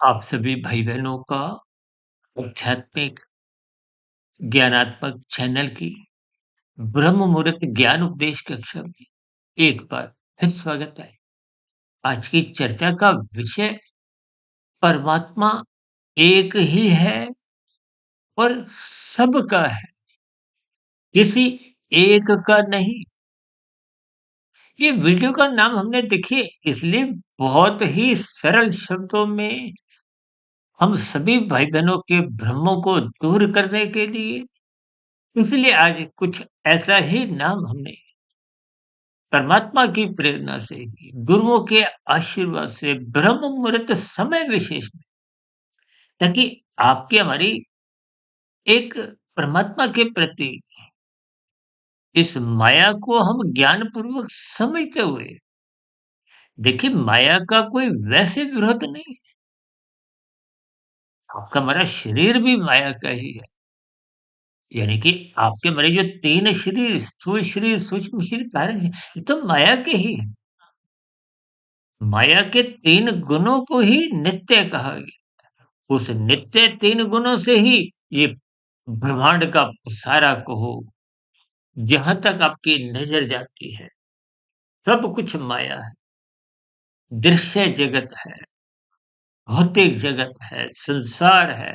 आप सभी भाई-बहनों का आध्यात्मिक ज्ञानात्मक चैनल की ब्रह्म मुहूर्त ज्ञान उपदेश कक्षा में एक बार फिर स्वागत है। आज की चर्चा का विषय परमात्मा एक ही है और सबका है, किसी एक का नहीं। ये वीडियो का नाम हमने देखिए इसलिए बहुत ही सरल शब्दों में हम सभी भाई-बहनों के भ्रमों को दूर करने के लिए इसलिए आज कुछ ऐसा ही नाम हमने परमात्मा की प्रेरणा से ही, गुरुओं के आशीर्वाद से ब्रह्म मुहूर्त समय विशेष में ताकि आपकी हमारी एक परमात्मा के प्रति इस माया को हम ज्ञान पूर्वक समझते हुए देखिए माया का कोई वैसे विरोध नहीं है। आपका हमारा शरीर भी माया का ही है। यानी कि आपके हमारे जो 3 शरीर स्थूल शरीर, सूक्ष्म शरीर, कारण है, ये तो माया के ही है। माया के 3 गुणों को ही नित्य कहा गया। उस नित्य 3 गुणों से ही ये ब्रह्मांड का सारा कहो, जहाँ तक आपकी नज़र जाती है, सब कुछ माया है। दृश्य जगत है, भौतिक जगत है, संसार है।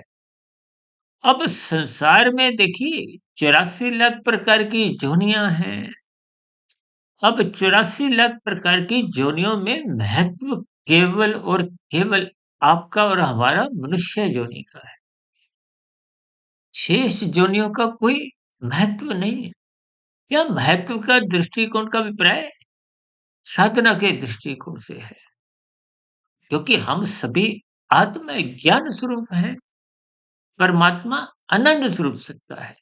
अब संसार में देखिए 84 लाख प्रकार की योनियाँ हैं। अब 84 लाख प्रकार की योनियों में महत्व केवल और केवल आपका और हमारा मनुष्य योनि का है। शेष योनियों का कोई महत्व नहीं है। यह महत्व का दृष्टिकोण का अभिप्राय साधना के दृष्टिकोण से है, क्योंकि हम सभी आत्म ज्ञान स्वरूप हैं, परमात्मा आनंद स्वरूप सत्ता है।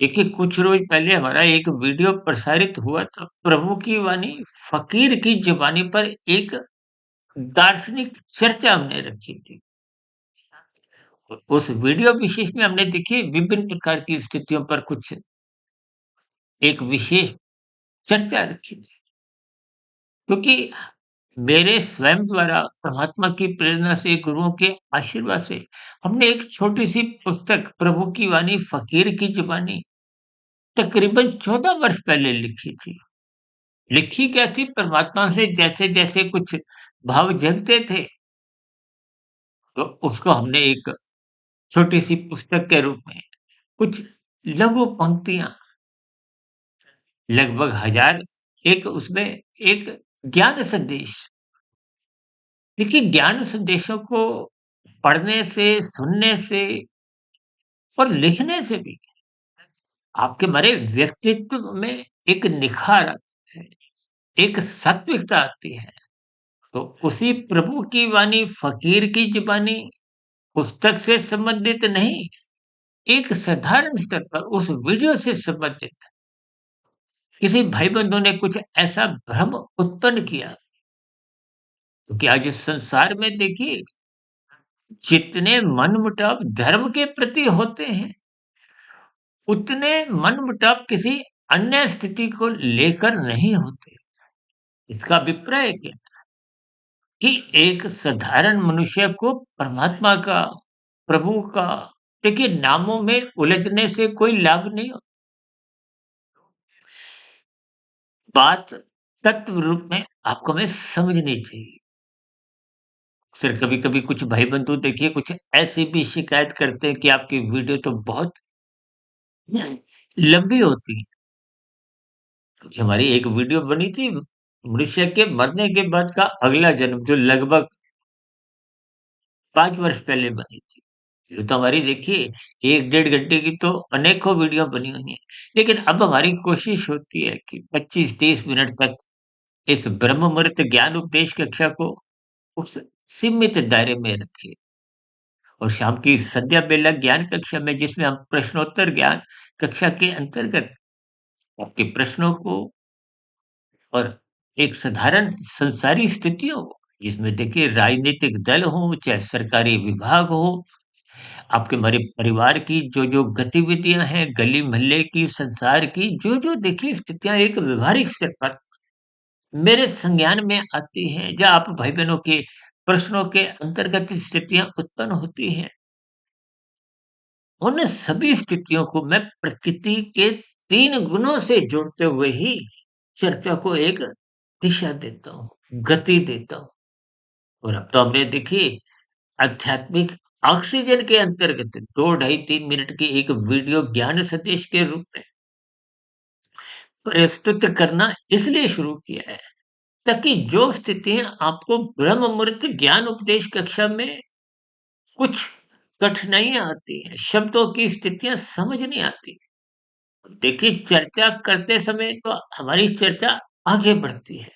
देखिए कुछ रोज पहले हमारा एक वीडियो प्रसारित हुआ था, प्रभु की वाणी फकीर की जुबानी पर एक दार्शनिक चर्चा हमने रखी थी। उस वीडियो विशेष में हमने देखिए विभिन्न प्रकार की स्थितियों पर कुछ एक विशेष चर्चा रखी थी, क्योंकि मेरे स्वयं द्वारा परमात्मा की प्रेरणा से, गुरुओं के आशीर्वाद से हमने एक छोटी-सी पुस्तक प्रभु की वाणी फ़कीर की ज़ुबानी तकरीबन 14 वर्ष पहले लिखी थी। लिखी क्या थी? परमात्मा से जैसे-जैसे कुछ भाव जगते थे, तो उसको हमने एक छोटी-सी पुस्तक के रूप में कुछ लघु पंक्तियाँ लगभग 1000 एक उसमें एक ज्ञान संदेश। देखिए ज्ञान संदेशों को पढ़ने से, सुनने से और लिखने से भी आपके हमारे व्यक्तित्व में एक निखार आता है, एक सात्विकता आती है। तो उसी प्रभु की वाणी फ़कीर की ज़ुबानी पुस्तक से संबंधित नहीं, एक साधारण स्तर पर उस वीडियो से संबंधित किसी भाई-बंधु ने कुछ ऐसा भ्रम उत्पन्न किया, क्योंकि आज इस संसार में देखिए जितने मनमुटाव धर्म के प्रति होते हैं, उतने मनमुटाव किसी अन्य स्थिति को लेकर नहीं होते। इसका अभिप्राय क्या? कि एक साधारण मनुष्य को परमात्मा का, प्रभु का देखिए नामों में उलझने से कोई लाभ नहीं होता। बात तत्व रूप में आपको हमें समझनी चाहिए। फिर कभी-कभी कुछ भाई-बंधु देखिए कुछ ऐसी भी शिकायत करते हैं कि आपकी वीडियो तो बहुत लंबी होती है। क्योंकि हमारी एक वीडियो बनी थी मनुष्य के मरने के बाद का अगला जन्म, जो लगभग 5 वर्ष पहले बनी थी। ये तो हमारी देखिए 1 डेढ़ घंटे की तो अनेकों वीडियो बनी हुई हैं। लेकिन अब हमारी कोशिश होती है कि 25-30 मिनट तक इस ब्रह्म मुहूर्त ज्ञान उपदेश कक्षा को उस सीमित दायरे में रखें। और शाम की संध्या बेला ज्ञान कक्षा में जिसमें हम प्रश्नोत्तर ज्ञान कक्षा के अंतर्गत आपके प्रश्नों को और एक साधारण संसारी स्थितियों को, जिसमें देखिए राजनीतिक दल हो, चाहे सरकारी विभाग हो, आपके हमारे परिवार की जो-जो गतिविधियाँ हैं, गली मोहल्ले की, संसार की, जो-जो देखिए स्थितियाँ एक व्यवहारिक स्तर पर मेरे संज्ञान में आती हैं, या आप भाई-बहनों के प्रश्नों के अंतर्गत स्थितियाँ उत्पन्न होती हैं, उन सभी स्थितियों को मैं प्रकृति के 3 गुणों से जोड़ते हुए ही चर्चा को एक दिशा देता हूँ, गति देता हूँ। और अब तो हमने देखिए आध्यात्मिक ऑक्सीजन के अंतर्गत 2 ढाई 3 मिनट की एक वीडियो ज्ञान संदेश के रूप में प्रस्तुत करना इसलिए शुरू किया है, ताकि जो स्थितियाँ आपको ब्रह्म मुहूर्त ज्ञान उपदेश कक्षा में कुछ कठिनाइयाँ आती हैं, शब्दों की स्थितियाँ समझ नहीं आती। देखिए चर्चा करते समय तो हमारी चर्चा आगे बढ़ती है।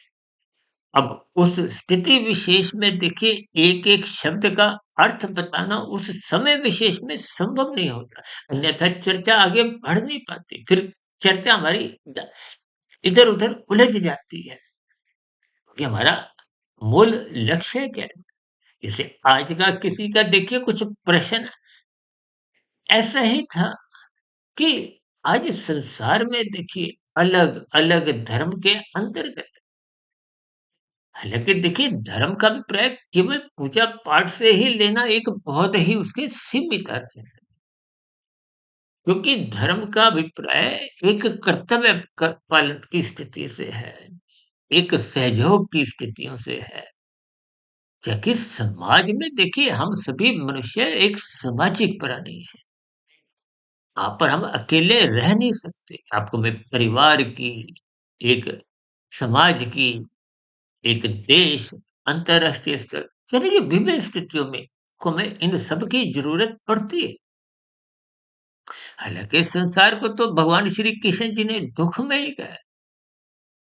अब उस स्थिति विशेष में देखिए एक-एक शब्द का अर्थ बताना उस समय विशेष में संभव नहीं होता। अन्यथा चर्चा आगे बढ़ नहीं पाती। फिर चर्चा हमारी इधर-उधर उलझ जाती है। कि हमारा मूल लक्ष्य क्या है? जैसे आज का किसी का देखिए कुछ प्रश्न ऐसा ही था कि आज संसार में देखिए अलग-अलग धर्म के अंतर्गत हालाँकि देखिए धर्म का अभिप्राय केवल पूजा पाठ से ही लेना एक बहुत ही उसके सीमित अर्थ है। क्योंकि धर्म का अभिप्राय एक कर्तव्य पालन की स्थिति से है, एक सहयोग की स्थितियों से है। जबकि समाज में देखिए हम सभी मनुष्य एक सामाजिक प्राणी हैं। आप पर हम अकेले रह नहीं सकते। आपको मैं परिवार की, एक समाज की, एक देश, अंतर्राष्ट्रीय स्तर यानी कि विभिन्न स्थितियों में को में इन सब की ज़रूरत पड़ती है। हालाँकि संसार को तो भगवान श्री कृष्ण जी ने दुःख में ही कहा है,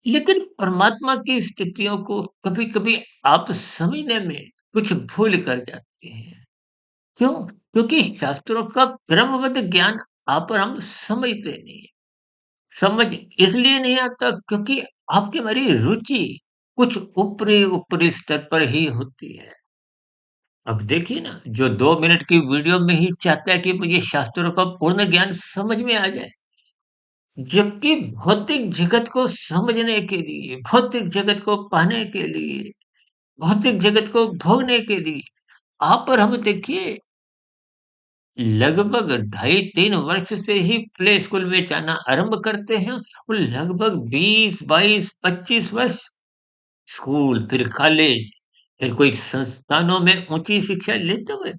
लेकिन परमात्मा की स्थितियों को कभी-कभी आप समझने में कुछ भूल कर जाते हैं। क्यों? क्योंकि शास्त्रों का क्रमबद्ध ज्ञान आप और हम समझते नहीं है। समझ इसलिए नहीं आता क्योंकि आपकी हमारी रुचि कुछ ऊपरी-ऊपरी स्तर पर ही होती है। अब देखिए ना, जो 2 मिनट की वीडियो में ही चाहता है कि मुझे शास्त्रों का पूर्ण ज्ञान समझ में आ जाए। जबकि भौतिक जगत को समझने के लिए, भौतिक जगत को पाने के लिए, भौतिक जगत को भोगने के लिए आप और हम देखिए लगभग ढाई 3 वर्ष से ही प्ले स्कूल में जाना आरंभ करते हैं और लगभग 20, 22, 25 वर्ष स्कूल, फिर कॉलेज, फिर कोई संस्थानों में ऊँची शिक्षा लेते हुए,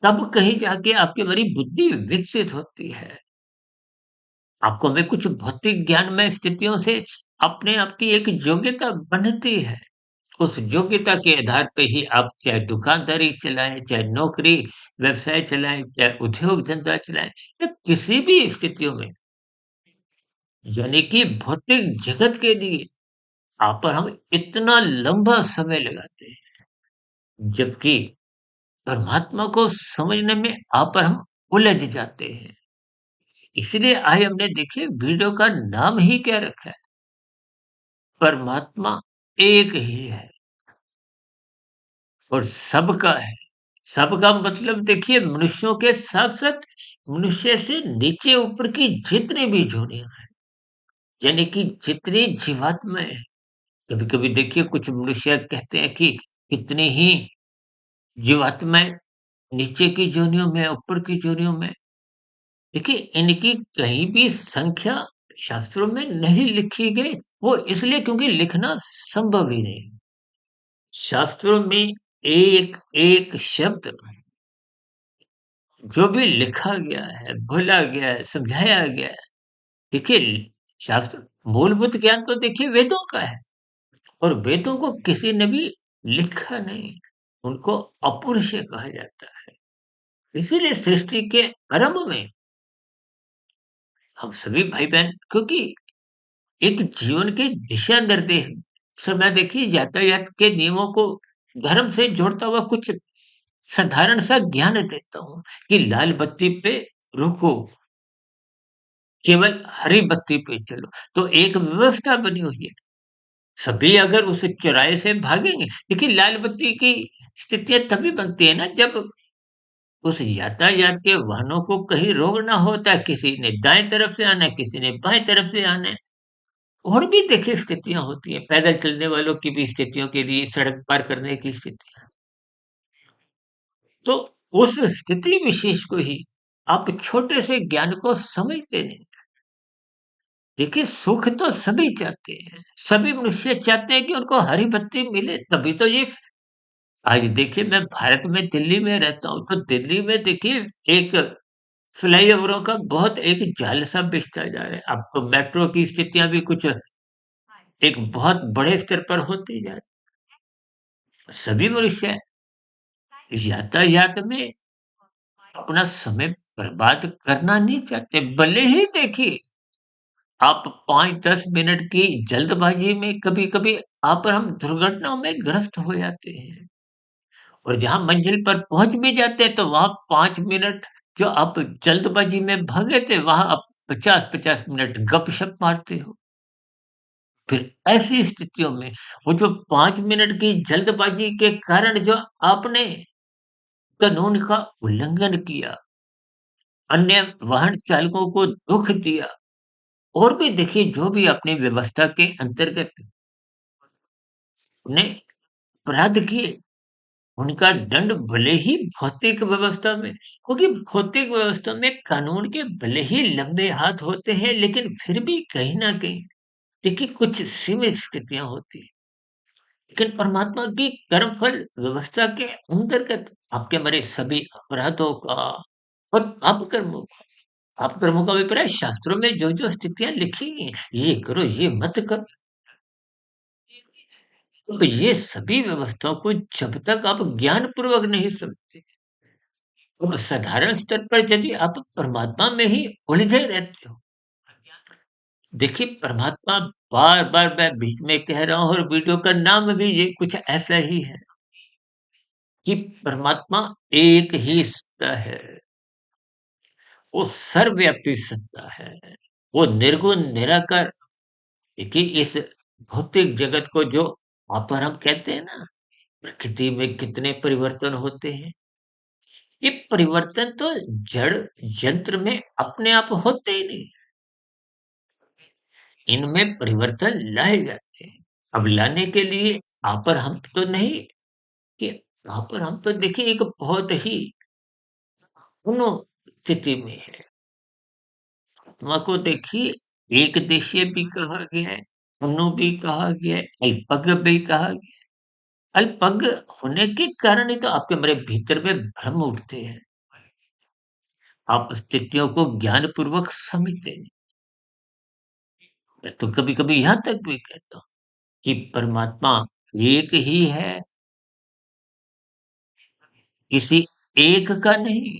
तब कहीं जाके आपकी बड़ी बुद्धि विकसित होती है। आपको में कुछ भौतिक ज्ञान में स्थितियों से अपने आप की एक योग्यता बनती है। उस योग्यता के आधार पे ही आप चाहे दुकानदारी चलाएँ, चाहे नौकरी, व्यवसाय चलाएँ, चाहे उद्योग-धंधा चलाएँ या किसी भी स्थितियों में, यानी कि भौतिक जगत के लिए आप और हम इतना लंबा समय लगाते हैं, जबकि परमात्मा को समझने में आप और हम उलझ जाते हैं। इसलिए आइए हमने देखिए वीडियो का नाम ही क्या रखा है, परमात्मा एक ही है और सबका है। सबका मतलब देखिए मनुष्यों के साथ-साथ मनुष्य से नीचे ऊपर की जितनी भी जोनियाँ हैं, यानी कि जितनी जीवात्माएँ हैं। कभी-कभी देखिए कुछ मनुष्य कहते हैं कि कितनी ही जीवात्माएँ नीचे की जोनियों में, ऊपर की जोनियों में। देखिए इनकी कहीं भी संख्या शास्त्रों में नहीं लिखी गई, वो इसलिए क्योंकि लिखना संभव ही नहीं। शास्त्रों में एक-एक शब्द जो भी लिखा गया है, बोला गया है, समझाया गया है, देखिए शास्त्र मूलभूत ज्ञान तो देखिए वेदों का है और वेदों को किसी ने भी लिखा नहीं, उनको अपौरुषेय कहा जाता है। इसीलिए सृष्टि के आरंभ में हम सभी भाई-बहन क्योंकि एक जीवन के दिशा निर्देश समय देखिए यातायात के नियमों को धर्म से जोड़ता हुआ कुछ साधारण सा ज्ञान देता हूँ कि लाल बत्ती पे रुको, केवल हरी बत्ती पे चलो, तो एक व्यवस्था बनी हुई है। सभी अगर उस चौराहे से भागेंगे देखिए लाल बत्ती की स्थितियाँ तभी बनती है ना जब उस यातायात के वाहनों को कहीं रोकना होता है, किसी ने दाएँ तरफ से आना है, किसी ने बाएँ तरफ से आना है। और भी देखिए स्थितियाँ होती हैं, पैदल चलने वालों की भी स्थितियों के लिए सड़क पार करने की स्थितियाँ। तो उस स्थिति विशेष को ही आप छोटे से ज्ञान को समझते नहीं। देखिए सुख तो सभी चाहते हैं, सभी मनुष्य चाहते हैं कि उनको हरी बत्ती मिले तभी तो ये आज देखिए मैं भारत में दिल्ली में रहता हूँ, तो दिल्ली में देखिए एक फ्लाईओवरों का बहुत एक जाल-सा बिछता जा रहा है। अब तो मेट्रो की स्थितियाँ भी कुछ एक बहुत बड़े स्तर पर होती जा रही। सभी मनुष्य यातायात में अपना समय बर्बाद करना नहीं चाहते, भले ही देखिए आप 5-10 मिनट की जल्दबाजी में कभी-कभी आप और हम दुर्घटनाओं में ग्रस्त हो जाते हैं और जहाँ मंजिल पर पहुँच भी जाते हैं तो वहाँ 5 मिनट जो आप जल्दबाजी में भागे थे, वहाँ आप 50-50 मिनट गप-शप मारते हो। फिर ऐसी स्थितियों में वो जो 5 मिनट की जल्दबाजी के कारण जो आपने कानून का उल्लंघन किया, अन्य वाहन चालकों को दुःख दिया और भी देखिए जो भी अपनी व्यवस्था के अंतर्गत ने अपराध किए, उनका दंड भले ही भौतिक व्यवस्था में क्योंकि भौतिक व्यवस्था में कानून के भले ही लंबे हाथ होते हैं, लेकिन फिर भी कहीं न कहीं देखिए कुछ सीमित स्थितियाँ होती हैं। लेकिन परमात्मा की कर्मफल व्यवस्था के अंतर्गत आपके हमारे सभी अपराधों का और पाप कर्मों का अभिप्राय शास्त्रों में जो-जो स्थितियाँ लिखी हैं, ये करो, ये मत करो। तो ये सभी व्यवस्थाओं को जब तक आप ज्ञानपूर्वक नहीं समझते, अब साधारण स्तर पर यदि आप परमात्मा में ही उलझे रहते हो, देखिए परमात्मा बार-बार मैं बीच में कह रहा हूँ और वीडियो का नाम भी ये कुछ ऐसा ही है कि परमात्मा एक ही सत्ता है, वो सर्वव्यापी सत्ता है, वो निर्गुण निराकार देखिए इस भौतिक जगत को जो आप और हम कहते हैं ना, प्रकृति में कितने परिवर्तन होते हैं। ये परिवर्तन तो जड़ यंत्र में अपने आप होते ही नहीं, इनमें परिवर्तन लाए जाते हैं। अब लाने के लिए आप और हम तो नहीं कि आप और हम तो देखिए एक बहुत ही दोनों स्थिति में है। आत्मा को देखिए एक देशीय भी कहा गया है, मनु भी कहा गया है, अल्पज्ञ भी कहा गया है। अल्पज्ञ होने के कारण ही तो आपके हमारे भीतर में भ्रम उठते हैं। आप स्थितियों को ज्ञानपूर्वक समझते नहीं। मैं तो कभी-कभी यहाँ तक भी कहता हूँ कि परमात्मा एक ही है, किसी एक का नहीं।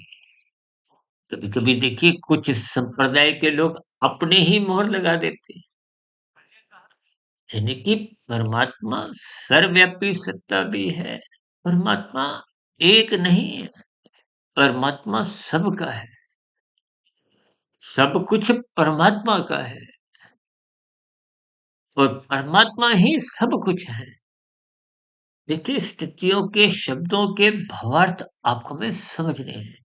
कभी-कभी देखिए कुछ संप्रदाय के लोग अपने ही मोहर लगा देते हैं, यानी कि परमात्मा सर्वव्यापी सत्ता भी है, परमात्मा एक नहीं है, परमात्मा सबका है, सब कुछ परमात्मा का है और परमात्मा ही सब कुछ है। देखिए स्थितियों के शब्दों के भावार्थ आपको हमें समझने हैं।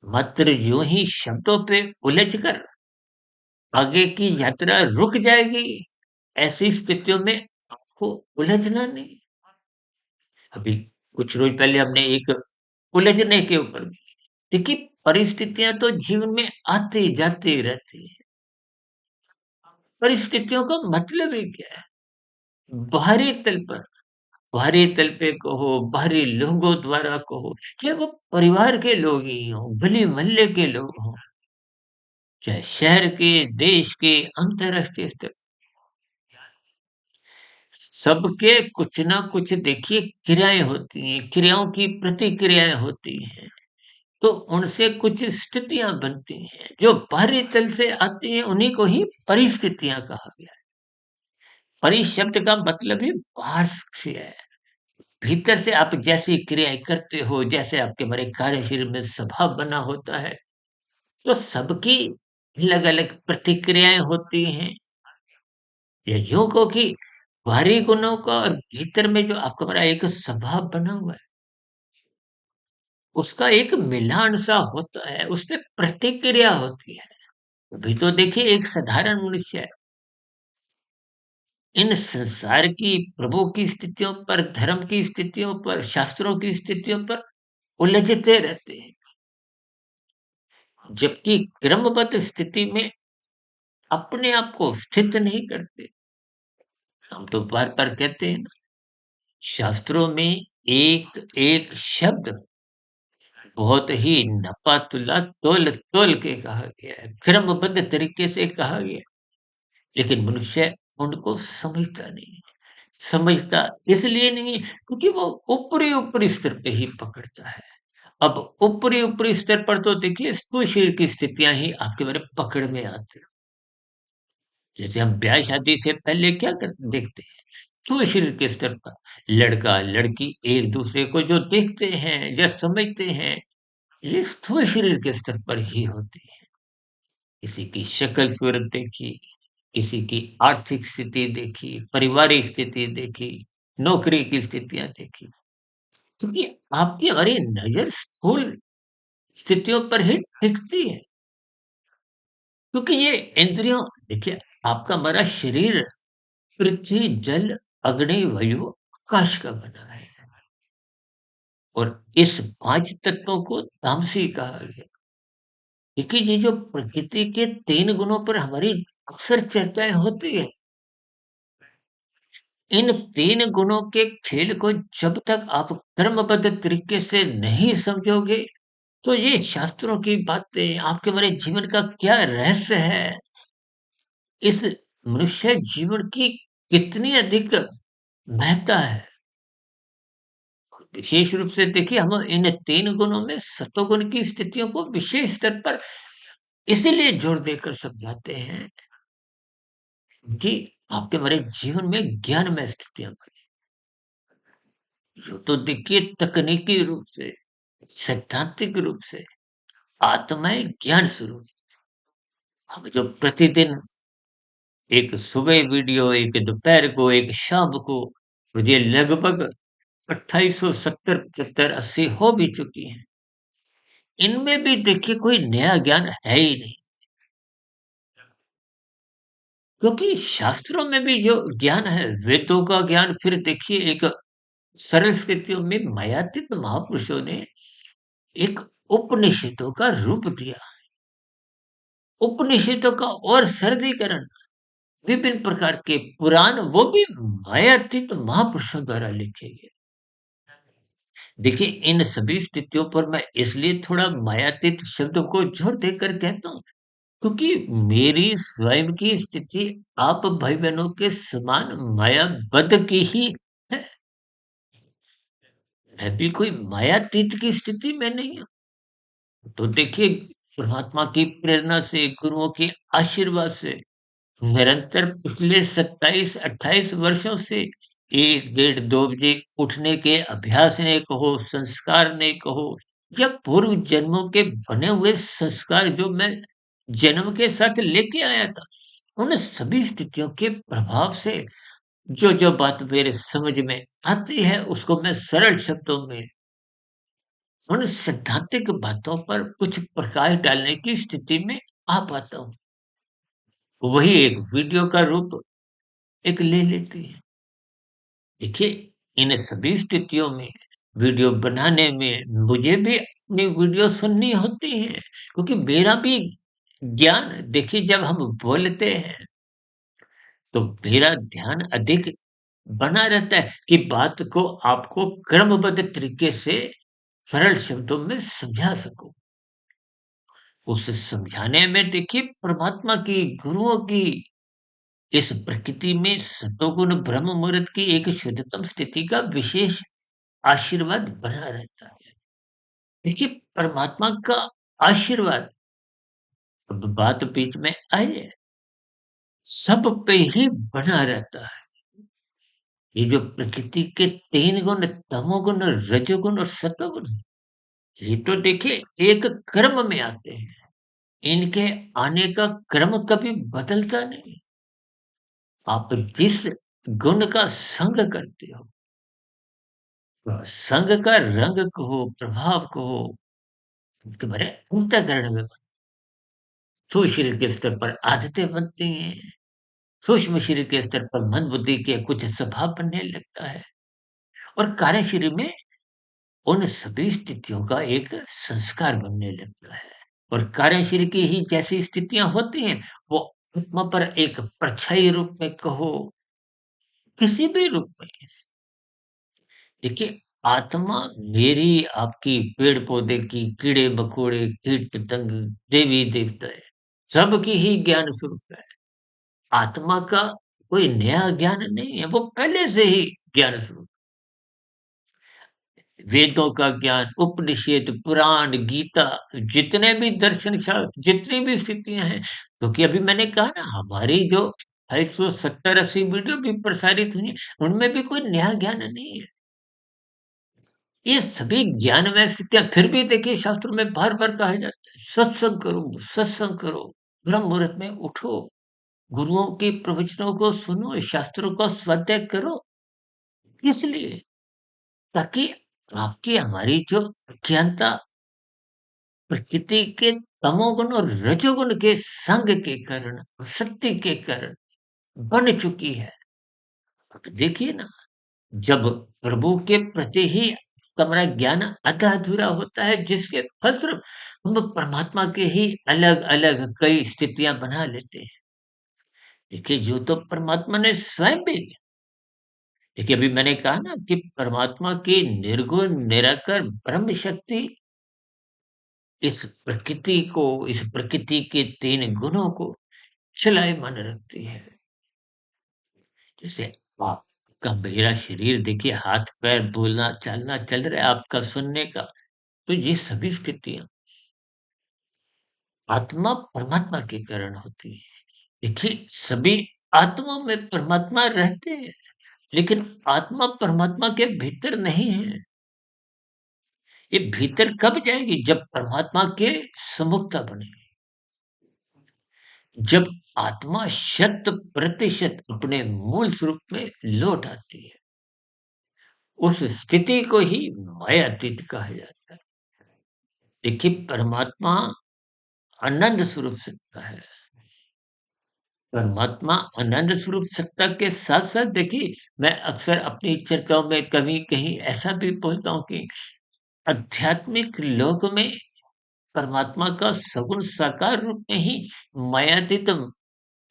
मात्र यूं ही शब्दों पे उलझ कर आगे की यात्रा रुक जाएगी। ऐसी स्थितियों में आपको उलझना नहीं। अभी कुछ रोज पहले हमने एक उलझने के ऊपर देखिए परिस्थितियां तो जीवन में आती जाती रहती है। परिस्थितियों का मतलब ही क्या है? बाहरी तल पर बाहरी तल पे कहो, बाहरी लोगों द्वारा कहो, चाहे वो परिवार के लोग ही हों, गली मोहल्ले के लोग हों, चाहे शहर के, देश के, अंतर्राष्ट्रीय स्तर सबके कुछ ना कुछ देखिए क्रियाएँ होती हैं, क्रियाओं की प्रतिक्रियाएँ होती हैं, तो उनसे कुछ स्थितियाँ बनती हैं, जो बाहरी तल से आती हैं उन्हीं को ही परिस्थितियाँ कहा गया है। परि शब्द का मतलब ही बाहर से है, भीतर से आप जैसी क्रियाएँ करते हो, जैसे आपके हमारे कार्यशैली में स्वभाव बना होता है, तो सबकी अलग-अलग प्रतिक्रियाएँ होती हैं। या यूँ कहो कि बाहरी गुणों का और भीतर में जो आपका हमारा एक स्वभाव बना हुआ है, उसका एक मिलान-सा होता है, उसपे प्रतिक्रिया होती है। अभी तो देखिए एक साधारण मनुष्य है, इन संसार की प्रभु की स्थितियों पर, धर्म की स्थितियों पर, शास्त्रों की स्थितियों पर उलझते रहते हैं। जबकि क्रमबद्ध स्थिति में अपने आप को स्थित नहीं करते। हम तो बार-बार कहते हैं ना, शास्त्रों में एक-एक शब्द बहुत ही नपा-तुला, तोल-तोल के कहा गया है, क्रमबद्ध तरीके से कहा गया है, लेकिन मनुष्य उनको समझता नहीं है। समझता इसलिए नहीं है क्योंकि वो ऊपरी-ऊपरी स्तर पे ही पकड़ता है। अब ऊपरी-ऊपरी स्तर पर तो देखिए स्थूल शरीर की स्थितियाँ ही आपके मेरे पकड़ में आती हैं। जैसे हम ब्याह-शादी से पहले क्या कर देखते हैं, स्थूल शरीर के स्तर पर लड़का-लड़की एक-दूसरे को जो देखते हैं या समझते हैं, ये स्थूल शरीर के स्तर पर ही होती है। किसी की शक्ल-सूरत देखी, किसी की आर्थिक स्थिति देखी, पारिवारिक स्थिति देखी, नौकरी की स्थितियाँ देखी। क्योंकि आपकी हमारी नज़र स्थूल स्थितियों पर ही टिकती है। क्योंकि ये इंद्रियों देखिए आपका हमारा शरीर पृथ्वी, जल, अग्नि, वायु, आकाश का बना है और इस 5 तत्वों को तामसी कहा गया। देखिए ये जो प्रकृति के 3 गुणों पर हमारी अक्सर चर्चाएँ होती है, इन 3 गुणों के खेल को जब तक आप क्रमबद्ध तरीके से नहीं समझोगे, तो ये शास्त्रों की बातें आपके हमारे जीवन का क्या रहस्य है, इस मनुष्य जीवन की कितनी अधिक महत्ता है। विशेष रूप से देखिए हम इन 3 गुणों में सतोगुण की स्थितियों को विशेष स्तर पर इसीलिए जोर देकर समझाते हैं कि आपके हमारे जीवन में ज्ञानमय स्थितियाँ बने। यूँ तो देखिए तकनीकी रूप से, सैद्धांतिक रूप से आत्माएँ ज्ञान स्वरूप हम जो प्रतिदिन एक सुबह वीडियो, एक दोपहर को, एक शाम को और ये लगभग 2870, 75, 80 हो भी चुकी हैं। इनमें भी देखिए कोई नया ज्ञान है ही नहीं। क्योंकि शास्त्रों में भी जो ज्ञान है, वेदों का ज्ञान फिर देखिए एक सरल स्थितियों में मायातीत महापुरुषों ने एक उपनिषदों का रूप दिया। उपनिषदों का और सरलीकरण, विभिन्न प्रकार के पुराण वो भी मायातीत महापुरुषों द्वारा लिखे गए। देखिए इन सभी स्थितियों पर मैं इसलिए थोड़ा मायातीत शब्द को जोर देकर कहता हूँ क्योंकि मेरी स्वयं की स्थिति आप भाई-बहनों के समान मायाबद्ध की ही है। मैं भी कोई मायातीत की स्थिति में नहीं हूँ। तो देखिए परमात्मा की प्रेरणा से, गुरुओं के आशीर्वाद से निरंतर पिछले 27-28 वर्षों से 1 डेढ़ 2 बजे उठने के अभ्यास ने कहो, संस्कार ने कहो या पूर्व जन्मों के बने हुए संस्कार जो मैं जन्म के साथ लेके आया था, उन सभी स्थितियों के प्रभाव से जो बात मेरे समझ में आती है उसको मैं सरल शब्दों में उन सैद्धांतिक बातों पर कुछ प्रकाश डालने की स्थिति में आ पाता हूँ। वही एक वीडियो का रूप एक ले लेती है। देखिए, इन सभी स्थितियों में वीडियो बनाने में मुझे भी अपनी वीडियो सुननी होती है क्योंकि मेरा भी ज्ञान देखिए जब हम बोलते हैं तो मेरा ध्यान अधिक बना रहता है कि बात को आपको क्रमबद्ध तरीके से सरल शब्दों में समझा सकूं। उस समझाने में देखिए परमात्मा की, गुरुओं की इस प्रकृति में सतोगुण ब्रह्म मुहूर्त की एक शुद्धतम स्थिति का विशेष आशीर्वाद बना रहता है। देखिए परमात्मा का आशीर्वाद अब बात बीच में आई है, सब पे ही बना रहता है। ये जो प्रकृति के 3 गुण तमोगुण, रजोगुण और सतोगुण ये तो देखिए एक क्रम में आते हैं। इनके आने का क्रम कभी बदलता नहीं। आप जिस गुण का संग करते हो, संग का रंग कहो, प्रभाव कहो, तुम्हारे अंतःकरण में तो शरीर के स्तर पर आदतें बनती हैं। सूक्ष्म शरीर के स्तर पर मन बुद्धि के कुछ स्वभाव बनने लगता है और कार्य शरीर में उन सभी स्थितियों का एक संस्कार बनने लगता है। और कार्य शरीर की ही जैसी स्थितियां होती हैं, वो आत्मा पर एक परछाई रूप में कहो, किसी भी रूप में। देखिए, आत्मा मेरी, आपकी, पेड़-पौधे की, कीड़े-मकोड़े, कीट-पतंग, देवी-देवता है, सबकी ही ज्ञान स्वरूप है। आत्मा का कोई नया ज्ञान नहीं है, वो पहले से ही ज्ञान स्वरूप। वेदों का ज्ञान, उपनिषद, पुराण, गीता, जितने भी दर्शन शास्त्र, जितनी भी स्थितियाँ हैं, क्योंकि अभी मैंने कहा ना, हमारी जो 170-80 वीडियो भी प्रसारित हुई हैं, उनमें भी कोई नया ज्ञान नहीं है। ये सभी ज्ञानमय स्थितियाँ, फिर भी देखिए शास्त्रों में बार-बार कहा जाता है, सत्संग करो, ब्रह्म मुहूर्त में उठो, गुरुओं के प्रवचनों को सुनो, शास्त्रों का स्वाध्याय करो। किस लिए? ताकि आपकी, हमारी जो अज्ञानता प्रकृति के तमोगुण और रजोगुण के संग के कारण, शक्ति के कारण बन चुकी है। देखिए ना, जब प्रभु के प्रति ही हमारा ज्ञान आधा अधूरा होता है, जिसके फलस्वरूप हम परमात्मा के ही अलग-अलग कई स्थितियाँ बना लेते हैं। देखिए, जो तो परमात्मा ने स्वयं भी, देखिए अभी मैंने कहा ना कि परमात्मा की निर्गुण निराकार ब्रह्म शक्ति इस प्रकृति के 3 गुणों को चलायमान रखती है। जैसे आपका मेरा शरीर देखिए, हाथ-पैर, बोलना, चालना चल रहा है आपका सुनने का, तो ये सभी स्थितियाँ आत्मा परमात्मा के कारण होती है। देखिए, सभी आत्माओं में परमात्मा रहते हैं, लेकिन आत्मा परमात्मा के भीतर नहीं है। ये भीतर कब जाएगी? जब परमात्मा के सम्मुखता बनेगी। जब आत्मा शत प्रतिशत अपने मूल स्वरूप में लौट आती है, उस स्थिति को ही मायातीत कहा जाता है। देखिए, परमात्मा आनंद स्वरूप सत्ता है। परमात्मा आनंद स्वरूप सत्ता के साथ-साथ देखिए, मैं अक्सर अपनी चर्चाओं में कभी कहीं ऐसा भी बोलता हूँ कि आध्यात्मिक लोक में परमात्मा का सगुण साकार रूप में ही मायातीत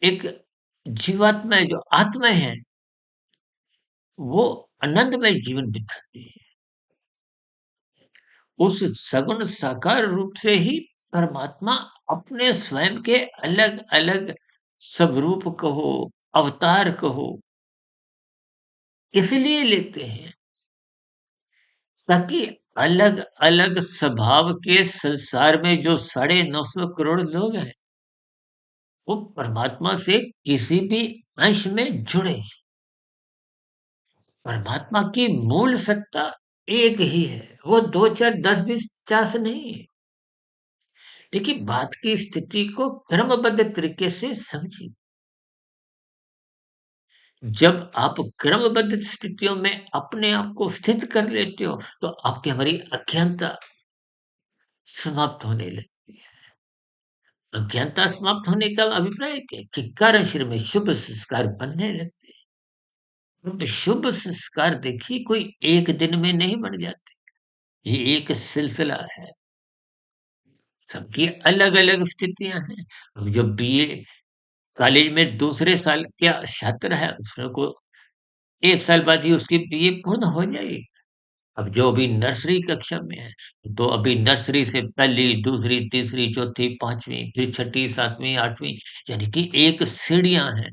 एक जीवात्मा है, जो आत्माएँ हैं, वो आनंदमय जीवन बिताती है। उस सगुण साकार रूप से ही परमात्मा अपने स्वयं के अलग-अलग स्वरूप कहो, अवतार कहो, इसलिए लेते हैं ताकि अलग-अलग स्वभाव के संसार में जो 950 करोड़ लोग हैं, वो परमात्मा से किसी भी अंश में जुड़े। परमात्मा की मूल सत्ता एक ही है, वो 2, 4, 10, 20, 50 नहीं है। देखिए, बात की स्थिति को क्रमबद्ध तरीके से समझिए। जब आप क्रमबद्ध स्थितियों में अपने आप को स्थित कर लेते हो, तो आपकी, हमारी अज्ञानता समाप्त होने लगती है। अज्ञानता समाप्त होने का अभिप्राय क्या है? कि कार्य शरीर में शुभ संस्कार बनने लगते हैं। अब शुभ संस्कार देखिए, कोई एक दिन में नहीं बन जाते। ये एक सिलसिला है। सबकी अलग-अलग स्थितियाँ हैं। अब जो बीए कॉलेज में दूसरे साल का छात्र है, उसको 1 साल बाद ही उसकी बीए पूर्ण हो जाएगी। अब जो अभी नर्सरी कक्षा में है, तो अभी नर्सरी से पहली, दूसरी, तीसरी, चौथी, 5वीं, फिर छठी, 7वीं, 8वीं, यानी कि एक सीढ़ियाँ हैं।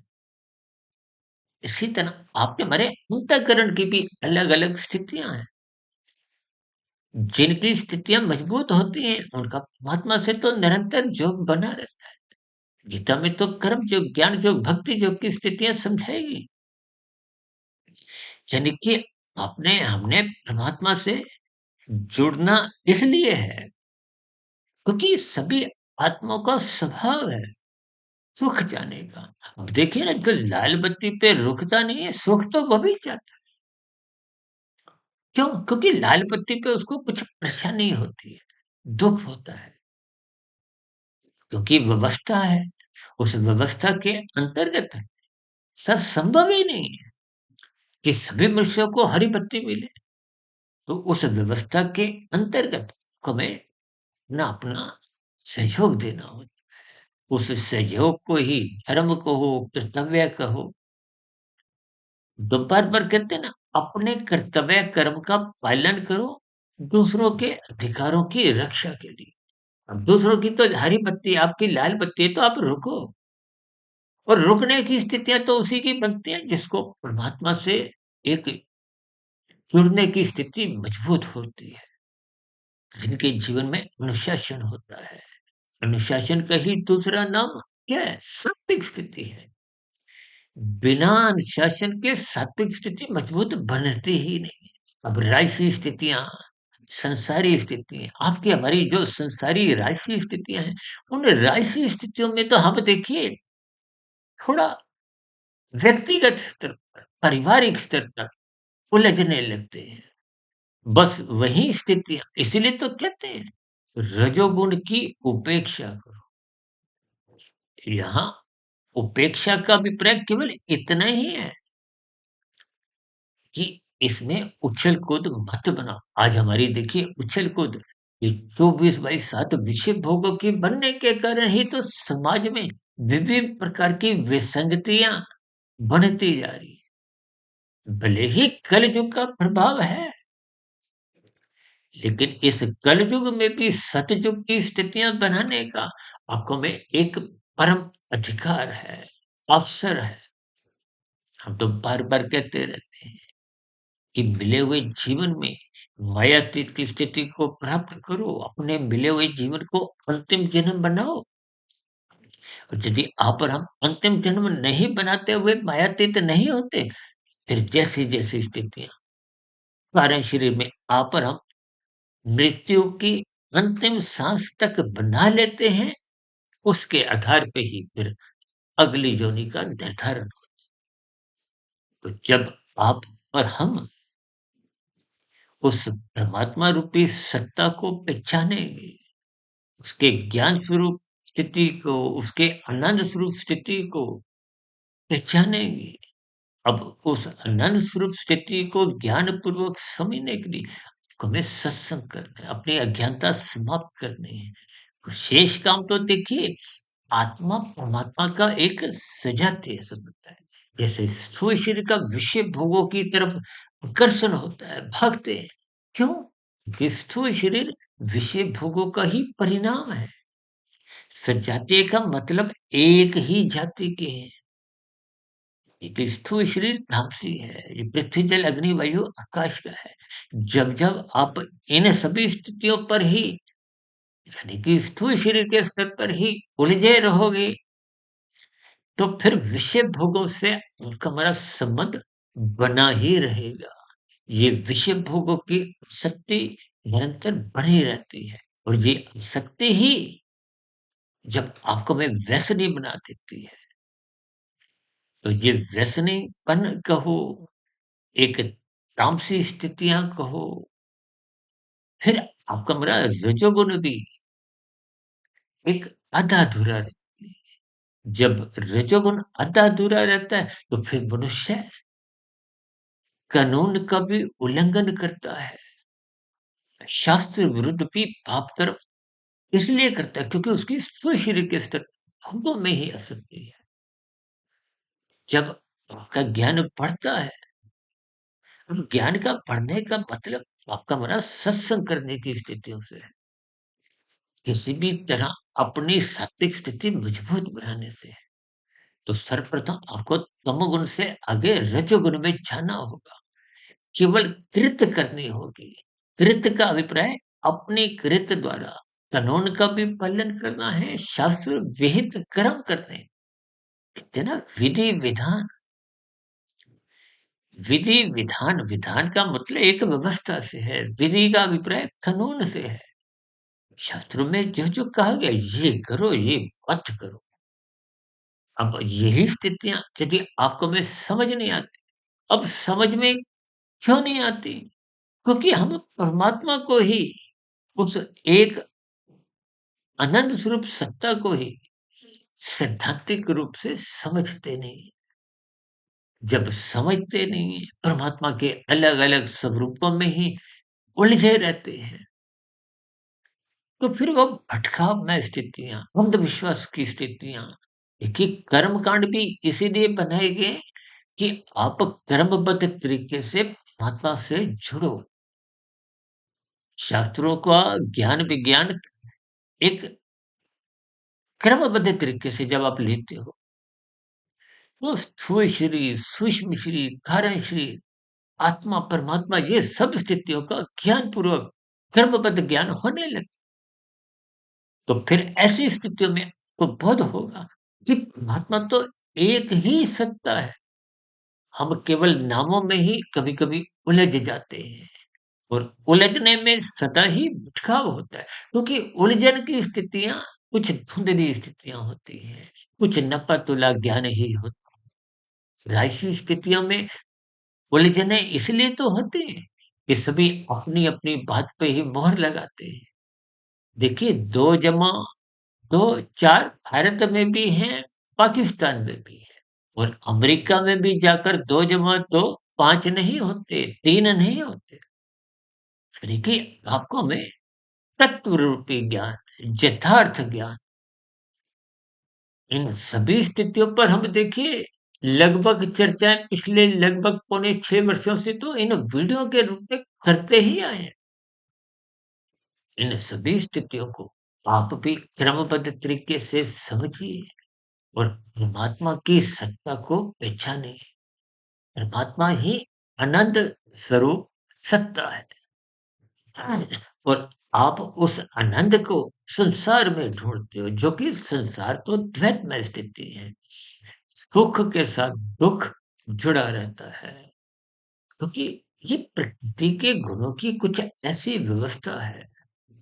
इसी तरह आपके हमारे अंतःकरण की भी अलग-अलग स्थितियाँ हैं। जिनकी स्थितियाँ मजबूत होती हैं, उनका परमात्मा से तो निरंतर योग बना रहता है। गीता में तो कर्म योग, ज्ञान योग, भक्ति योग की स्थितियाँ समझाएगी। यानी कि आपने हमने परमात्मा से जुड़ना इसलिए है, क्योंकि सभी आत्माओं का स्वभाव है सुख चाहने का। अब देखिए ना, जो लाल बत्ती पे रुकता नहीं है, सुख तो वो भी चाहता है। क्यों? क्योंकि लाल बत्ती पे उसको कुछ परेशानी होती है, दुःख होता है, क्योंकि व्यवस्था है, उस व्यवस्था के अंतर्गत है। संभव ही नहीं है कि सभी मनुष्यों को हरी बत्ती मिले। तो उस व्यवस्था के अंतर्गत हमें ना अपना सहयोग देना हो, उस सहयोग को ही धर्म कहो, कर्तव्य कहो, तो बार-बार कहते हैं ना, अपने कर्तव्य कर्म का पालन करो, दूसरों के अधिकारों की रक्षा के लिए। अब दूसरों की तो हरी बत्ती, आपकी लाल बत्ती है, तो आप रुको। और रुकने की स्थितियाँ तो उसी की बनती हैं जिसको परमात्मा से एक जुड़ने की स्थिति मजबूत होती है, जिनके जीवन में अनुशासन होता है। अनुशासन का ही दूसरा नाम क्या है? सात्विक स्थिति है। बिना अनुशासन के सात्विक स्थिति मजबूत बनती ही नहीं। अब राजसी स्थितियाँ, संसारी स्थितियाँ, आपकी हमारी जो संसारी राजसी स्थितियाँ हैं, उन राजसी स्थितियों में तो हम देखिए थोड़ा व्यक्तिगत स्तर पर, पारिवारिक स्तर तक उलझने लगते हैं। बस वही स्थितियाँ, इसीलिए तो कहते हैं, रजोगुण की उपेक्षा करो। यहाँ उपेक्षा का अभिप्राय केवल इतना ही है कि इसमें उछल-कूद मत बनाओ। आज हमारी देखिए उछल-कूद, ये 24/7 विषय भोगों के बनने के कारण ही तो समाज में विभिन्न प्रकार की विसंगतियाँ बनती जा रही है। भले ही कलयुग का प्रभाव है, लेकिन इस कलयुग में भी सतयुग की स्थितियाँ बनाने का आपको में एक परम अधिकार है, अवसर है। हम तो बार-बार कहते रहते हैं कि मिले हुए जीवन में मायातीत की स्थिति को प्राप्त करो, अपने मिले हुए जीवन को अंतिम जन्म बनाओ। और यदि आप और हम अंतिम जन्म नहीं बनाते हुए मायातीत नहीं होते, फिर जैसी-जैसी स्थितियाँ कारण शरीर में आप और हम मृत्यु की अंतिम सांस तक बना लेते हैं, उसके आधार पे ही फिर अगली योनि का निर्धारण हो। तो जब आप और हम उस परमात्मा रूपी सत्ता को पहचानेंगे, उसके ज्ञान स्वरूप स्थिति को, उसके आनंद स्वरूप स्थिति को पहचानेंगे। अब उस आनंद स्वरूप स्थिति को ज्ञानपूर्वक समझने के लिए हमें सत्संग करना है, अपनी अज्ञानता समाप्त करनी है। और शेष काम तो देखिए, आत्मा परमात्मा का एक सजातीय संबंध है। जैसे स्थूल शरीर का विषय भोगों की तरफ आकर्षण होता है, भागते हैं। क्यों? क्योंकि स्थूल शरीर विषय भोगों का ही परिणाम है। सजातीय का मतलब एक ही जाति के हैं। एक स्थूल शरीर तामसी है, ये पृथ्वी, जल, अग्नि, वायु, आकाश का है। जब-जब आप इन सभी स्थितियों पर ही, यानी कि स्थूल शरीर के स्तर पर ही उलझे रहोगे, तो फिर विषय भोगों से उनका हमारा संबंध बना ही रहेगा। ये विषय भोगों की शक्ति निरंतर बनी रहती है, और ये शक्ति ही जब आपको में व्यसनी बना देती है, तो ये व्यसनीपन कहो, एक तामसी स्थितियाँ कहो, फिर आपका मेरा रजोगुण भी एक आधा-अधूरा रहती है। जब रजोगुण आधा-अधूरा रहता है, तो फिर मनुष्य कानून का भी उल्लंघन करता है। शास्त्र विरुद्ध भी पाप कर्म इसलिए करता है क्योंकि उसकी स्थूल शरीर के स्तर भोगों में ही आसक्ति है। जब आपका ज्ञान बढ़ता है, अब ज्ञान का बढ़ने का मतलब आपका हमारा सत्संग करने की स्थितियों से है। किसी भी तरह अपनी सात्विक स्थिति मजबूत बनाने से है। तो सर्वप्रथम आपको तमोगुण से आगे रजोगुण में जाना होगा। केवल कृत्य करनी होगी। कृत्य का अभिप्राय अपने कृत्य द्वारा कानून का भी पालन करना है, शास्त्र विहित कर्म करने हैं। कहते हैं ना, विधि विधान। विधि विधान, विधान का मतलब एक व्यवस्था से है, विधि का अभिप्राय कानून से है। शास्त्रों में जो-जो कहा गया, ये करो, ये मत करो। अब यही स्थितियाँ यदि आपको में समझ नहीं आती, अब समझ में क्यों नहीं आती? क्योंकि हम परमात्मा को ही, उस एक अनंत स्वरूप सत्ता को ही सैद्धांतिक रूप से समझते नहीं। जब समझते नहीं हैं, परमात्मा के अलग-अलग स्वरूपों में ही उलझे रहते हैं, तो फिर वो भटकावमय स्थितियाँ, अंधविश्वास की स्थितियाँ, देखिए कर्मकांड भी इसीलिए बनाए गए कि आप क्रमबद्ध तरीके से परमात्मा से जुड़ो। शास्त्रों का ज्ञान विज्ञान एक क्रमबद्ध तरीके से जब आप लेते हो, तो स्थूल शरीर, सूक्ष्म शरीर, कारण शरीर, आत्मा, परमात्मा ये सब स्थितियों का ज्ञानपूर्वक क्रमबद्ध ज्ञान होने लगता। तो फिर ऐसी स्थितियों में आपको बोध होगा कि परमात्मा तो एक ही सत्ता है। हम केवल नामों में ही कभी-कभी उलझ जाते हैं और उलझने में सदा ही भटकाव होता है, क्योंकि उलझन की स्थितियाँ कुछ धुंधली स्थितियाँ होती हैं, कुछ नपा-तुला ज्ञान ही होता है। ऐसी स्थितियों में उलझने इसलिए तो होती हैं कि सभी अपनी-अपनी बात पे ही मोहर लगाते हैं। देखिए 2 जमा 2 4 भारत में भी हैं, पाकिस्तान में भी हैं और अमेरिका में भी जाकर 2 जमा 2 5 नहीं होते, 3 नहीं होते। देखिए आपको में तत्व रूपी ज्ञान, यथार्थ ज्ञान, इन सभी स्थितियों पर हम देखिए लगभग चर्चाएँ पिछले लगभग पौने 6 वर्षों से तो इन वीडियो के रूप में करते ही आए हैं। इन सभी स्थितियों को आप भी क्रमबद्ध तरीके से समझिए और परमात्मा की सत्ता को पहचानिए। परमात्मा ही अनंत स्वरूप सत्ता है और आप उस आनंद को संसार में ढूँढते हो, जो कि संसार तो द्वैत में स्थिति है। सुख के साथ दुःख जुड़ा रहता है, क्योंकि ये प्रकृति के गुणों की कुछ ऐसी व्यवस्था है।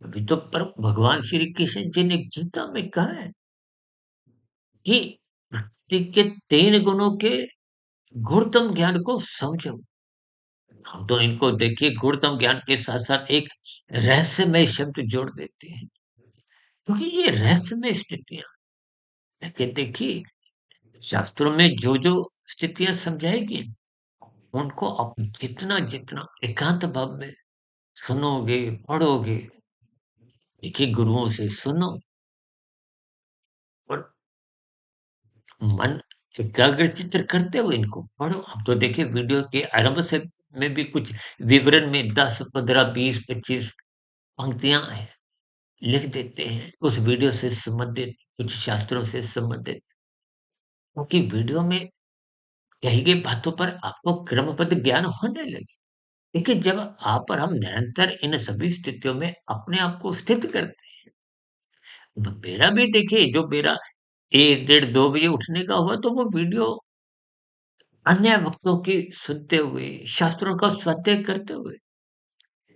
अभी तो पर भगवान श्री कृष्ण जी ने गीता में कहा है कि प्रकृति के 3 गुणों के गुणतम ज्ञान को समझो। हम तो इनको देखिए गुणतम ज्ञान के साथ-साथ एक रहस्यमय शब्द जोड़ देते हैं, क्योंकि ये रहस्यमय स्थितियाँ लेकिन देखिए शास्त्रों में जो-जो स्थितियाँ समझाई गई, उनको आप जितना-जितना एकांत भाव में सुनोगे, पढ़ोगे, देखिए गुरुओं से सुनो और मन एकाग्रचित्त करते हुए इनको पढ़ो। अब तो देखिए वीडियो के आरंभ से में भी कुछ विवरण में 10, 15, 20, 25 पंक्तियाँ हैं, लिख देते हैं, उस वीडियो से संबंधित, कुछ शास्त्रों से संबंधित। क्योंकि वीडियो में कही गई बातों पर आपको क्रमबद्ध ज्ञान होने लगे। देखिए जब आप और हम निरंतर इन सभी स्थितियों में अपने आप को स्थित करते हैं, तो मेरा भी देखिए जो मेरा 1 डेढ़ 2 बजे उठने का हुआ तो वो वीडियो अन्य वक्तों की सुनते हुए, शास्त्रों का स्वाध्याय करते हुए,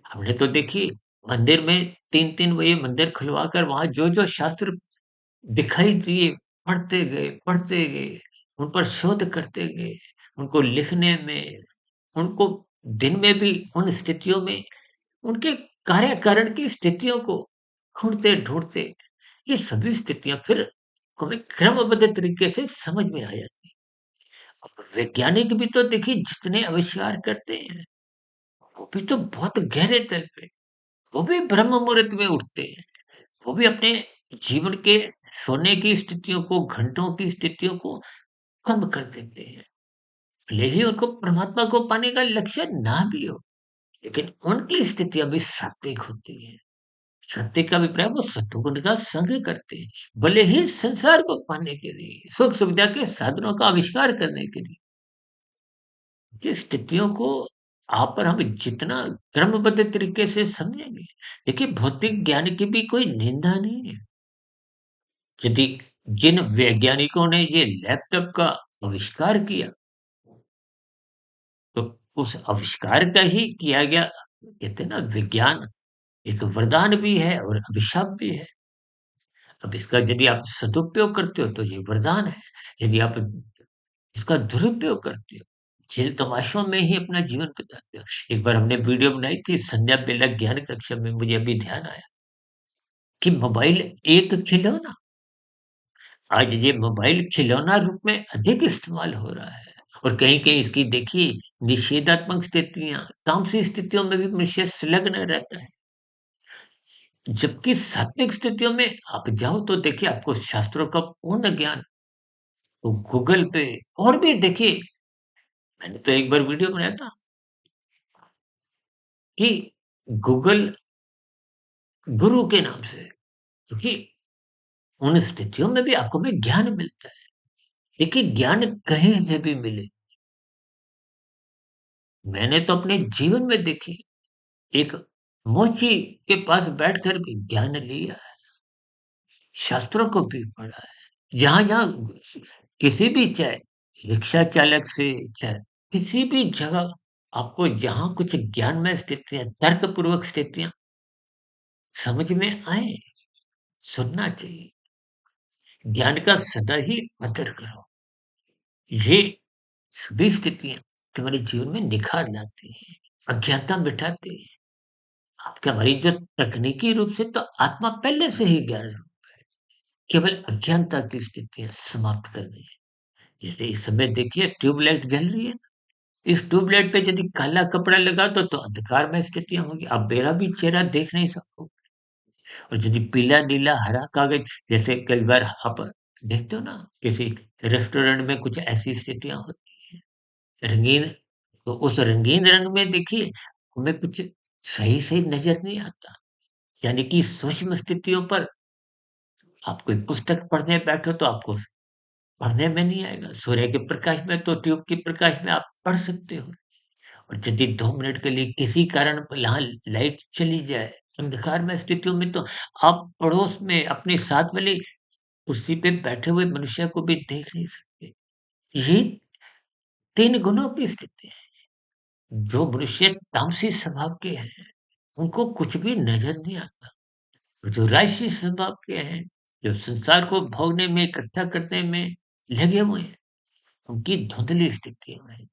हमने तो देखिए मंदिर में 3-3 बजे मंदिर खुलवाकर वहाँ जो-जो शास्त्र दिखाई दिए, पढ़ते गए, उन पर शोध करते गए, उनको लिखने में, उनको दिन में भी उन स्थितियों में उनके कार्य-कारण की स्थितियों को ढूँढते-ढूँढते, ये सभी स्थितियाँ फिर हमें क्रमबद्ध तरीके से समझ में आ जाती हैं। और वैज्ञानिक भी तो देखिए जितने आविष्कार करते हैं, वो भी तो बहुत गहरे तल पे, वो भी ब्रह्म मुहूर्त में उठते हैं। वो भी अपने जीवन के सोने की स्थितियों को, घंटों की स्थितियों को कम कर देते हैं। भले ही उनको परमात्मा को पाने का लक्ष्य ना भी हो, लेकिन उनकी स्थितियाँ भी सात्विक होती हैं। सात्विक का अभिप्राय वो सत्वगुण का संग करते हैं, भले ही संसार को पाने के लिए, सुख-सुविधा के साधनों का आविष्कार करने के लिए। ये स्थितियों को आप और हम जितना क्रमबद्ध तरीके से समझेंगे, देखिए भौतिक ज्ञान की भी कोई निंदा नहीं है। यदि जिन वैज्ञानिकों ने ये लैपटॉप का आविष्कार किया, तो उस आविष्कार का ही किया गया कहते हैं ना विज्ञान एक वरदान भी है और अभिशाप भी है। अब इसका यदि आप सदुपयोग करते हो तो ये वरदान है, यदि आप इसका दुरुपयोग करते हो, खेल-तमाशों में ही अपना जीवन बिताते हो। एक बार हमने वीडियो बनाई थी संध्या बेला ज्ञान कक्षा में मुझे अभी ध्यान आया कि मोबाइल एक खिलौना आज ये मोबाइल खिलौना रूप में अधिक इस्तेमाल हो रहा है। और कहीं-कहीं इसकी देखिए निषेधात्मक स्थितियाँ, तामसी स्थितियों में भी मनुष्य संलग्न रहता है। जबकि सात्विक स्थितियों में आप जाओ तो देखिए आपको शास्त्रों का पूर्ण ज्ञान तो गूगल पे और भी देखिए मैंने तो एक बार वीडियो बनाया था कि गूगल गुरु के नाम से क्योंकि उन स्थितियों में भी आपको भी ज्ञान मिलता है। देखिए ज्ञान कहीं से भी मिले, मैंने तो अपने जीवन में देखी एक मोची के पास बैठकर भी ज्ञान लिया है, शास्त्रों को भी पढ़ा है। जहाँ-जहाँ किसी भी चाहे रिक्शा चालक से, चाहे किसी भी जगह आपको जहाँ कुछ ज्ञानमय स्थितियाँ, तर्कपूर्वक स्थितियाँ समझ में आए, सुनना चाहिए। ज्ञान का सदा ही आदर करो। ये सभी स्थितियाँ तुम्हारे जीवन में निखार लाती हैं, अज्ञानता मिटाती हैं। आपके हमारी जो तकनीकी रूप से तो आत्मा पहले से ही ज्ञान है, केवल अज्ञानता की स्थितियाँ समाप्त करनी है। जैसे इस समय देखिए ट्यूबलाइट जल रही है, इस ट्यूबलाइट पे यदि काला कपड़ा लगा दो तो अंधकारमय स्थितियाँ होंगी, आप मेरा भी चेहरा देख नहीं सकोगे। और यदि पीला, नीला, हरा कागज जैसे कई बार आप देखते हो ना किसी रेस्टोरेंट में कुछ ऐसी स्थितियाँ होती हैं, रंगीन तो उस रंगीन रंग में देखिए हमें कुछ सही-सही नज़र नहीं आता। यानी कि सूक्ष्म स्थितियों पर आप कोई पुस्तक पढ़ने बैठो तो आपको पढ़ने में नहीं आएगा। सूर्य के प्रकाश में तो ट्यूब के प्रकाश में आप पढ़ सकते हो। और यदि 2 मिनट के लिए किसी कारण यहाँ लाइट चली जाए, अंधकारमय स्थितियों में तो आप पड़ोस में अपने साथ वाली कुर्सी पे बैठे हुए मनुष्य को भी देख नहीं सकते। ये 3 गुणों की स्थिति है। जो मनुष्य तामसी स्वभाव के हैं, उनको कुछ भी नज़र नहीं आता। और जो राजसी स्वभाव के हैं, जो संसार को भोगने में, इकट्ठा करने में लगे हुए हैं, उनकी धुंधली स्थितियाँ हैं।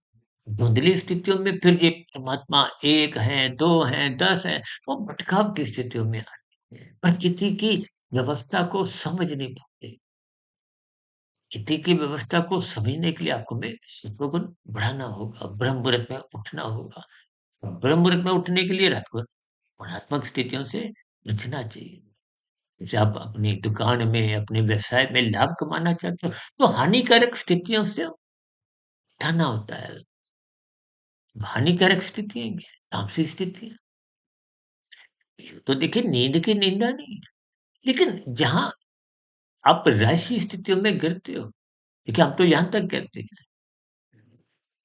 धुंधली स्थितियों में फिर ये परमात्मा 1 है, 2 हैं, 10 हैं, वो भटकाव की स्थितियों में आते हैं। प्रकृति की व्यवस्था को समझ नहीं पाते। प्रकृति की व्यवस्था को समझने के लिए आपको में सत्वगुण बढ़ाना होगा, ब्रह्म मुहूर्त में उठना होगा। ब्रह्म मुहूर्त में उठने के लिए रात को गुणात्मक स्थितियों से बचना चाहिए। जैसे आप अपनी दुकान में, अपने व्यवसाय में लाभ कमाना चाहते हो, तो हानिकारक स्थितियों से हटाना होता है। हानिकारक स्थितियाँ क्या है? तामसी स्थितियाँ। तो देखिए नींद की निंदा नहीं है, लेकिन जहाँ आप राजसी स्थितियों में गिरते हो, देखिए हम तो यहाँ तक कहते हैं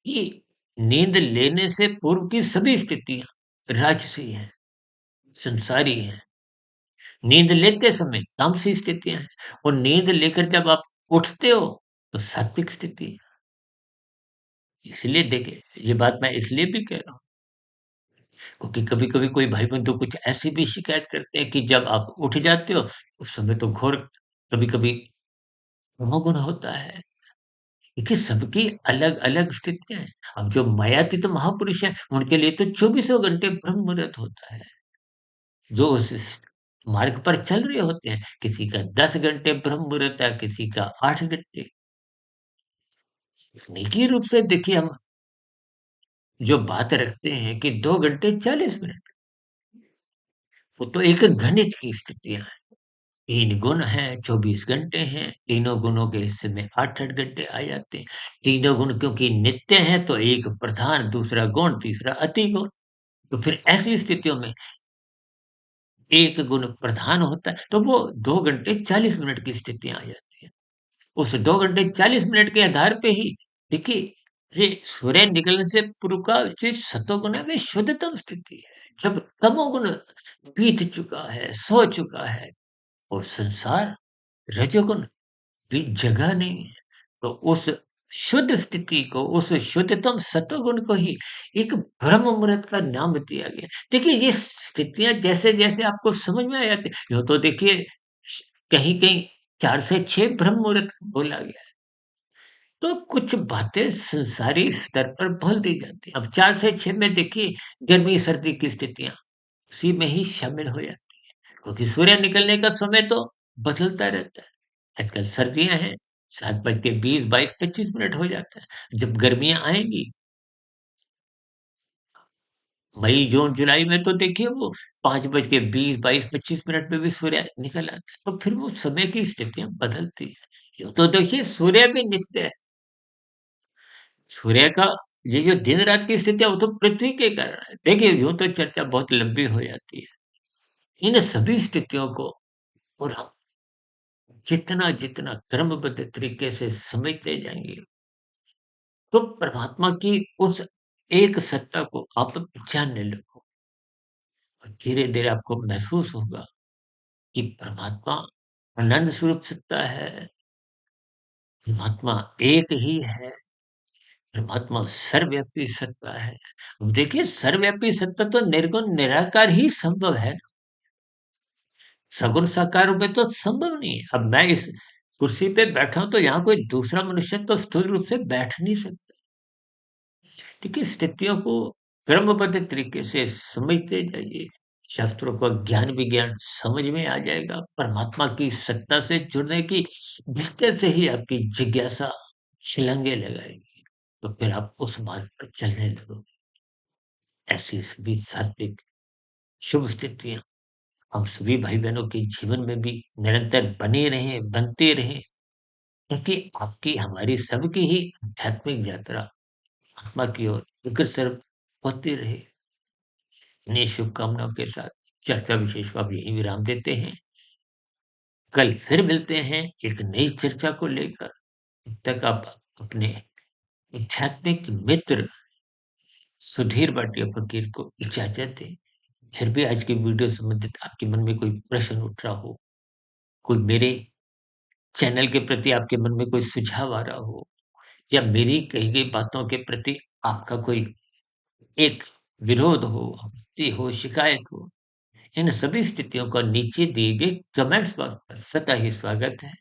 कि नींद लेने से पूर्व की सभी स्थितियाँ राजसी हैं, संसारी हैं। नींद लेते समय तामसी स्थितियाँ हैं और नींद लेकर जब आप उठते हो, तो सात्विक स्थिति है। इसलिए देखिए, ये बात मैं इसलिए भी कह रहा हूँ, क्योंकि कभी-कभी कोई भाई-बंधु कुछ ऐसी भी शिकायत करते हैं कि जब आप उठ जाते हो, उस समय तो घोर कभी-कभी तमोगुण होता है। देखिए, सबकी अलग-अलग स्थितियाँ हैं। अब जो मायातीत महापुरुष हैं, उनके लिए तो चौबीसों घंटे ब्रह्म मुहूर्त होता है। जो उस मार्ग पर चल रहे होते हैं, किसी का 10 घंटे ब्रह्म मुहूर्त है, किसी का 8 घंटे। तकनीकी रूप से देखिए हम जो बात रखते हैं कि 2 घंटे 40 मिनट, वो तो एक गणित की स्थितियाँ हैं। 3 गुण हैं, 24 घंटे हैं, तीनों गुणों के हिस्से में 8-8 घंटे आ जाते हैं। तीनों गुण क्योंकि नित्य हैं, तो एक प्रधान, दूसरा गौण, तीसरा अति गौण। तो फिर ऐसी स्थितियों में एक गुण प्रधान होता है, तो वो 2 घंटे 40 मिनट की स्थितियाँ आ जाती हैं। उस 2 घंटे 40 मिनट के आधार पे ही देखिए, ये सूर्य निकलने से पूर्व का जो सतोगुण है, वे शुद्धतम स्थिति है। जब तमोगुण बीत चुका है, सो चुका है और संसार रजोगुण भी जगह नहीं है। तो उस शुद्ध स्थिति को, उस शुद्धतम सतोगुण को ही एक ब्रह्म मुहूर्त का नाम दिया गया। देखिए ये स्थितियाँ जैसे-जैसे आपको समझ में आ जाती है, यूँ तो देखिए श कहीं-कहीं 4 से 6 ब्रह्म मुहूर्त बोला गया है। तो कुछ बातें संसारी स्तर पर बोल दी जाती हैं। अब 4 से 6 में देखिए गर्मी-सर्दी की स्थितियाँ उसी में ही शामिल हो जाती हैं, क्योंकि सूर्य निकलने का समय तो बदलता रहता है। आजकल सर्दियाँ हैं, 7:20, 22, 25 मिनट हो जाता है। जब गर्मियाँ आएँगी, मई, जून, जुलाई में तो देखिए वो 5:20, 22, 25 मिनट में भी सूर्य निकल आता है। तो फिर वो समय की स्थितियाँ बदलती हैं। यूँ तो देखिए सूर्य भी नित्य है। सूर्य का ये जो दिन-रात की स्थिति है वो तो पृथ्वी के कारण है। देखिए यूँ तो चर्चा बहुत लंबी हो जाती है। इन सभी स्थितियों को और हम जितना-जितना क्रमबद्ध तरीके से समझते जाएँगे, तो परमात्मा की उस एक सत्ता को आप जानने लगोगे और धीरे-धीरे आपको महसूस होगा कि परमात्मा अनंत स्वरूप सत्ता है, परमात्मा एक ही है, परमात्मा सर्वव्यापी सत्ता है। अब देखिए सर्वव्यापी सत्ता तो निर्गुण निराकार ही संभव है ना, सगुण साकार रूप में तो संभव नहीं है। अब मैं इस कुर्सी पे बैठा हूँ तो यहाँ कोई दूसरा मनुष्य तो स्थूल रूप से बैठ नहीं सकता। देखिए स्थितियों को क्रमबद्ध तरीके से समझते जाइए, शास्त्रों का ज्ञान विज्ञान समझ में आ जाएगा, परमात्मा की सत्ता से जुड़ने की भीतर से ही आपकी जिज्ञासा छलांगे लगाएगी, तो फिर आप उस मार्ग पर चलने लगोगे। ऐसी सभी सात्विक शुभ स्थितियाँ हम सभी भाई-बहनों के जीवन में भी निरंतर बनी रहें, बनती रहें, क्योंकि आपकी हमारी सबकी ही आध्यात्मिक यात्रा आत्मा की ओर अग्रसर होती रहे। इन्हीं शुभकामनाओं के साथ चर्चा विशेष को अब यहीं विराम देते हैं। कल फिर मिलते हैं एक नई चर्चा को लेकर। तब तक आप अपने आध्यात्मिक मित्र सुधीर भाटिया फकीर को इजाज़त दें। फिर भी आज की वीडियो संबंधित आपके मन में कोई प्रश्न उठ रहा हो, कोई मेरे चैनल के प्रति आपके मन में कोई सुझाव आ रहा हो या मेरी कही गई बातों के प्रति आपका कोई एक विरोध हो, आपत्ति हो, शिकायत हो, इन सभी स्थितियों का नीचे दिए गए कमेंट्स बॉक्स पर सदा ही स्वागत है।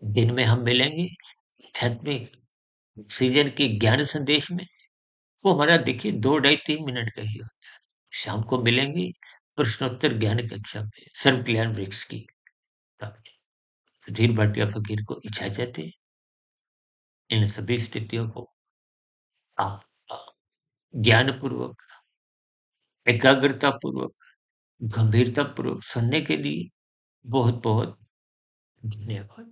दिन में हम मिलेंगे आध्यात्मिक ऑक्सीजन के ज्ञान संदेश में, वो हमारा देखिए 2 ढाई 3 मिनट का ही होता है। शाम को मिलेंगे प्रश्नोत्तर ज्ञान कक्षा में सर्व कल्याण वृक्ष की। सुधीर भाटिया फकीर को इजाज़त दें। इन सभी स्थितियों को आप ज्ञानपूर्वक, एकाग्रतापूर्वक, गंभीरतापूर्वक सुनने के लिए बहुत-बहुत धन्यवाद।